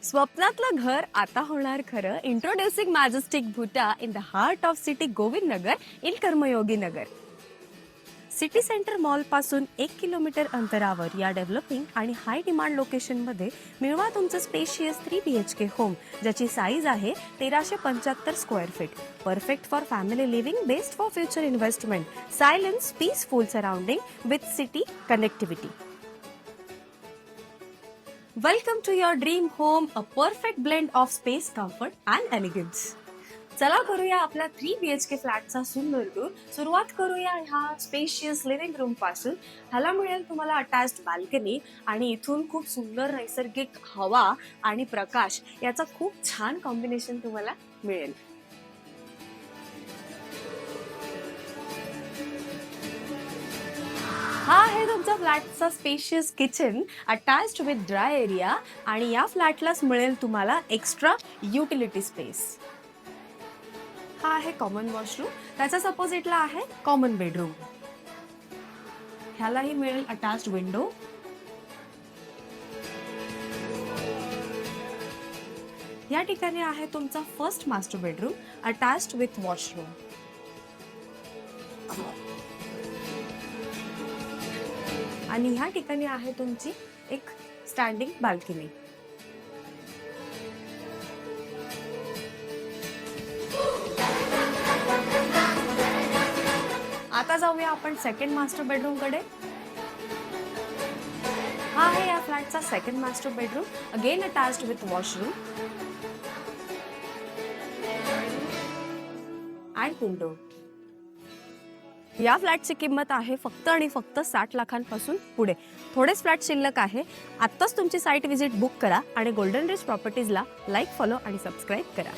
स्वप्नातलं घर आता होणार खरं. Introducing majestic Bhuta in the heart of city Govind Nagar in Karmayogi Nagar. City centre mall पासून 1 किलोमीटर अंतरावर या डेव्हलपिंग आणि हाय डिमांड लोकेशन मध्ये मिळवा तुमचं स्पेशियस 3 BHK होम, ज्याची साईज आहे 1375 square feet. Perfect for family living, best for future investment. Silence, peaceful surrounding with city connectivity. Welcome to your dream home, a perfect blend of space, comfort and elegance. चला करूया आपल्या 3 BHK फ्लॅटचा सुंदर tour. सुरुवात करूया ह्या spacious living room पासून. ह्याला मिळेल तुम्हाला अटॅच्ड बाल्कनी आणि इथून खूप सुंदर नैसर्गिक हवा आणि प्रकाश याचा खूप छान कॉम्बिनेशन तुम्हाला मिळेल. हा आहे तुमचा फ्लॅटचा spacious kitchen attached with dry area आणि या फ्लॅटलाच मिळेल तुम्हाला एक्स्ट्रा युटिलिटी स्पेस. हा आहे कॉमन वॉशरूम, त्याच्याच अपोजिटला आहे कॉमन बेडरूम. ह्यालाही मिळेल अटॅच्ड विंडो. या ठिकाणी आहे तुमचा first master bedroom attached with washroom. आणि ह्या ठिकाणी आहे तुमची एक स्टँडिंग बाल्कनी. आता जाऊया आपण सेकंड मास्टर बेडरूम कडे. हा आहे या फ्लॅटचा second master bedroom, again attached with washroom and window. या फ्लॅटची किंमत आहे फक्त आणि फक्त 60 लाखांपासून पुढे. थोडेच फ्लॅट शिल्लक आहे. आत्ताच तुमची साईट व्हिजिट बुक करा आणि गोल्डन रिच प्रॉपर्टीजला लाईक, फॉलो आणि सबस्क्राईब करा.